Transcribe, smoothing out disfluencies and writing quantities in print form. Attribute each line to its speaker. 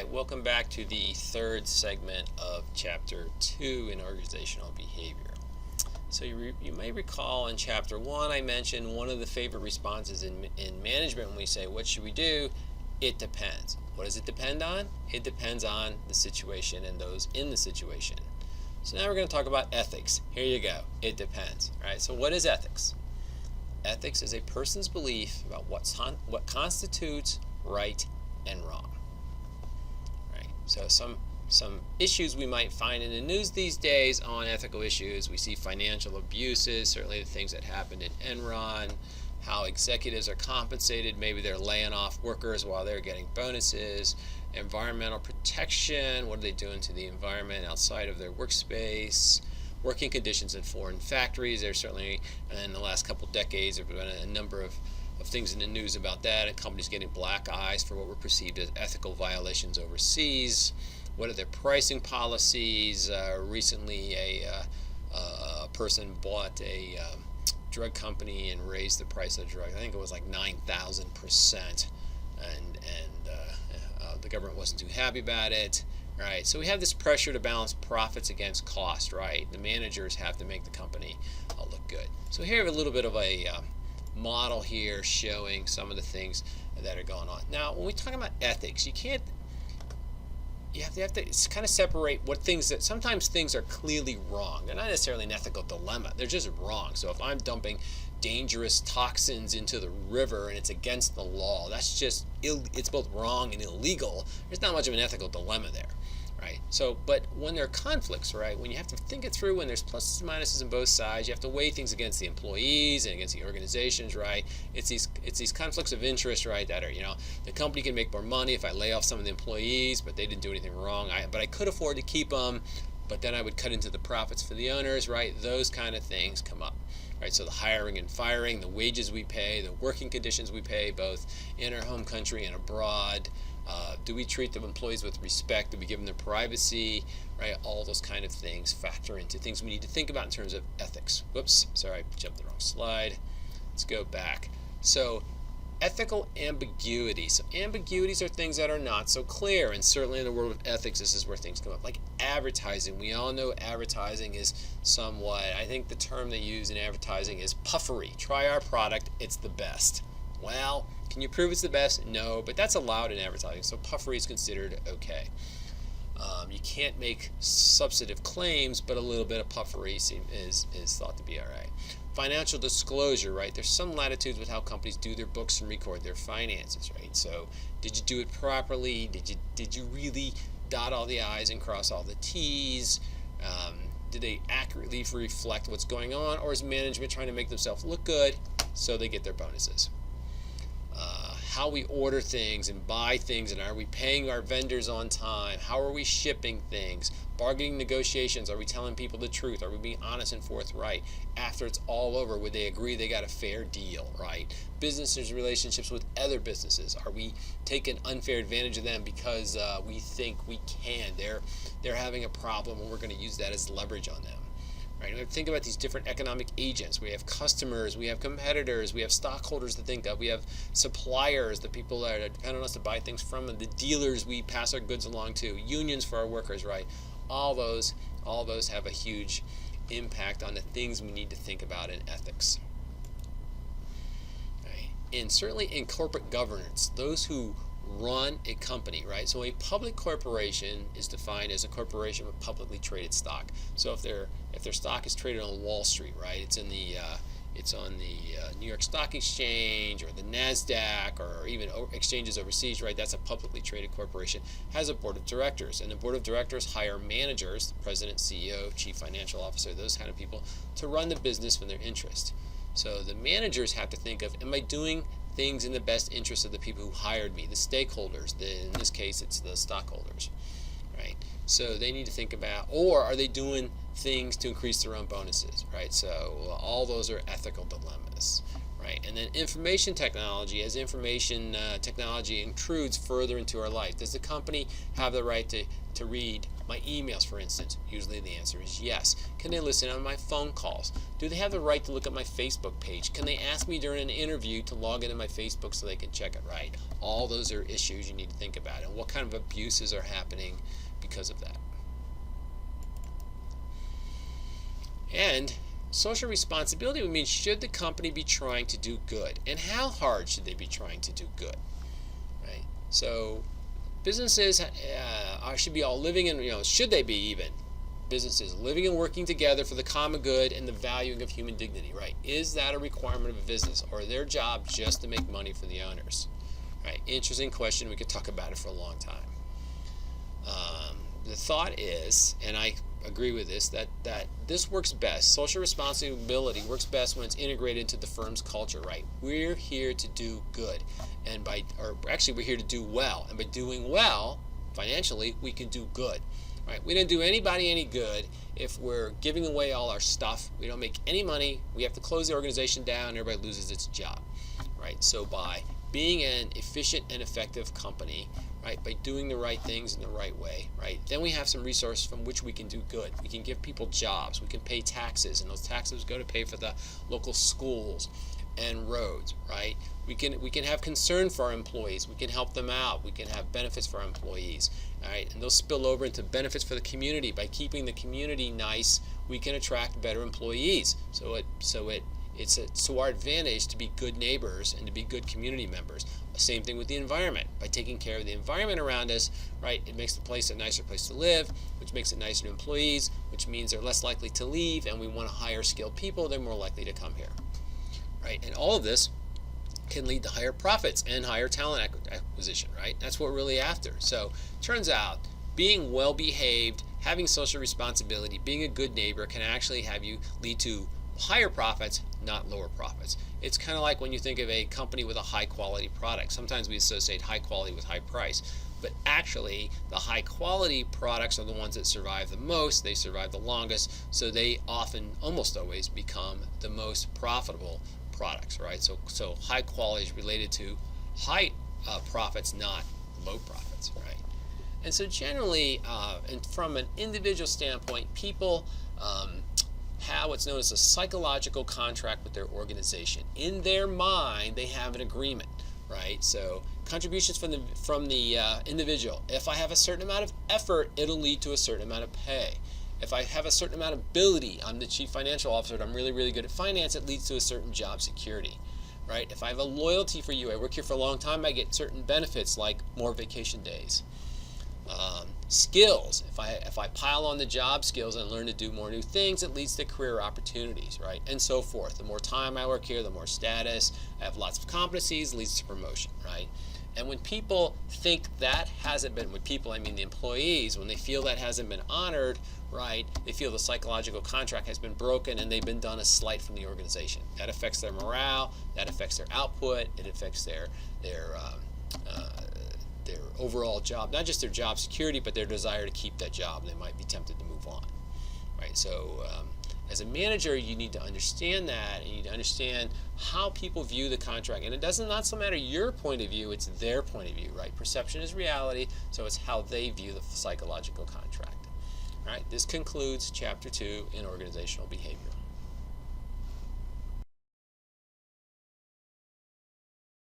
Speaker 1: right, welcome back to the third segment of Chapter 2 in Organizational Behavior. So you may recall in Chapter 1 I mentioned one of the favorite responses in management when we say, what should we do? It depends. What does it depend on? It depends on the situation and those in the situation. So now we're going to talk about ethics. Here you go. It depends. All right, so what is ethics? Ethics is a person's belief about what constitutes right and wrong. Right. So some issues we might find in the news these days on ethical issues. We see financial abuses, certainly the things that happened in Enron, how executives are compensated. Maybe they're laying off workers while they're getting bonuses. Environmental protection, what are they doing to the environment outside of their workspace? Working conditions in foreign factories. There's certainly, in the last couple decades, there have been a number of things in the news about that, and companies getting black eyes for what were perceived as ethical violations overseas. What are their pricing policies? Recently, a person bought a drug company and raised the price of the drug. I think it was like 9,000%, and the government wasn't too happy about it. Right, so we have this pressure to balance profits against cost. Right, the managers have to make the company look good. So here we have a little bit of a model here showing some of the things that are going on. Now, when we talk about ethics, you have to kind of separate what things that sometimes things are clearly wrong. They're not necessarily an ethical dilemma. They're just wrong. So if I'm dumping dangerous toxins into the river and it's against the law, that's just it's both wrong and illegal. There's not much of an ethical dilemma there. Right. So, but when there are conflicts, right, when you have to think it through, when there's pluses and minuses on both sides, you have to weigh things against the employees and against the organizations, right? It's these conflicts of interest, right, that are, the company can make more money if I lay off some of the employees, but they didn't do anything wrong. But I could afford to keep them, but then I would cut into the profits for the owners, right? Those kind of things come up. Right, so the hiring and firing, the wages we pay, the working conditions we pay, both in our home country and abroad. Do we treat the employees with respect? Do we give them their privacy? Right, all those kind of things factor into things we need to think about in terms of ethics. Whoops, sorry, I jumped the wrong slide. Let's go back. So, ethical ambiguity. So ambiguities are things that are not so clear, and certainly in the world of ethics, this is where things come up. Like advertising. We all know advertising is somewhat, I think the term they use in advertising is puffery. Try our product, it's the best. Well, can you prove it's the best? No, but that's allowed in advertising, so puffery is considered okay. You can't make substantive claims, but a little bit of puffery is thought to be all right. Financial disclosure, right? There's some latitudes with how companies do their books and record their finances, right? So, did you do it properly? Did you really dot all the I's and cross all the T's? Did they accurately reflect what's going on, or is management trying to make themselves look good so they get their bonuses? How we order things and buy things, and are we paying our vendors on time? How are we shipping things? Bargaining negotiations, are we telling people the truth? Are we being honest and forthright? After it's all over, would they agree they got a fair deal, right? Businesses' relationships with other businesses, are we taking unfair advantage of them because we think we can? They're having a problem and we're going to use that as leverage on them. Right? We have to think about these different economic agents. We have customers, we have competitors, we have stockholders to think of, we have suppliers, the people that depend on us to buy things from, and the dealers we pass our goods along to, unions for our workers, right? All those have a huge impact on the things we need to think about in ethics. Right? And certainly in corporate governance, those who run a company, right? So a public corporation is defined as a corporation with publicly traded stock. So if their stock is traded on Wall Street, right? It's on the New York Stock Exchange or the NASDAQ or even exchanges overseas, right? That's a publicly traded corporation. Has a board of directors, and the board of directors hire managers, the president, CEO, chief financial officer, those kind of people, to run the business in their interest. So the managers have to think of, am I doing things in the best interest of the people who hired me, the stakeholders, in this case it's the stockholders, right? So they need to think about, or are they doing things to increase their own bonuses, right? So all those are ethical dilemmas, right? And then information technology, as information technology intrudes further into our life, does the company have the right to to read my emails, for instance? Usually the answer is yes. Can they listen on my phone calls? Do they have the right to look at my Facebook page? Can they ask me during an interview to log into my Facebook so they can check it right? All those are issues you need to think about, and what kind of abuses are happening because of that. And social responsibility would mean, should the company be trying to do good? And how hard should they be trying to do good? Right? So businesses should be all living in, should they be even businesses living and working together for the common good and the valuing of human dignity, right? Is that a requirement of a business, or their job just to make money for the owners? Right? Interesting question. We could talk about it for a long time. The thought is, and I agree with this, that this works best. Social responsibility works best when it's integrated into the firm's culture, right? We're here to do good, we're here to do well, and by doing well financially, we can do good, right? We don't do anybody any good if we're giving away all our stuff. We don't make any money. We have to close the organization down. Everybody loses its job, right? So by being an efficient and effective company, right, by doing the right things in the right way, right, then we have some resources from which we can do good. We can give people jobs. We can pay taxes, and those taxes go to pay for the local schools and roads, right? We can have concern for our employees. We can help them out. We can have benefits for our employees, all right? And those spill over into benefits for the community. By keeping the community nice, we can attract better employees. It's to our advantage to be good neighbors and to be good community members. Same thing with the environment. By taking care of the environment around us, right, it makes the place a nicer place to live, which makes it nicer to employees, which means they're less likely to leave, and we want to hire skilled people. They're more likely to come here, right? And all of this can lead to higher profits and higher talent acquisition, right? That's what we're really after. So turns out being well behaved, having social responsibility, being a good neighbor can actually have you lead to higher profits, not lower profits. It's kind of like when you think of a company with a high quality product. Sometimes we associate high quality with high price, but actually the high quality products are the ones that survive the most, they survive the longest, so they often, almost always, become the most profitable products, right? So high quality is related to high profits, not low profits, right? And so generally, and from an individual standpoint, people have what's known as a psychological contract with their organization. In their mind, they have an agreement, right? So contributions from the individual. If I have a certain amount of effort, it'll lead to a certain amount of pay. If I have a certain amount of ability, I'm the chief financial officer, and I'm really, really good at finance, it leads to a certain job security, right? If I have a loyalty for you, I work here for a long time, I get certain benefits like more vacation days. Skills, if I pile on the job skills and learn to do more new things, it leads to career opportunities, right? And so forth. The more time I work here, the more status, I have lots of competencies, leads to promotion, right? And when people think that hasn't been, with people I mean the employees, when they feel that hasn't been honored, right, they feel the psychological contract has been broken and they've been done a slight from the organization. That affects their morale, that affects their output, it affects their overall job, not just their job security, but their desire to keep that job. They might be tempted to move on, right? So as a manager, you need to understand that, and you need to understand how people view the contract. And it doesn't not so matter your point of view, it's their point of view, right? Perception is reality, so it's how they view the psychological contract. All right, this concludes Chapter 2 in Organizational Behavior.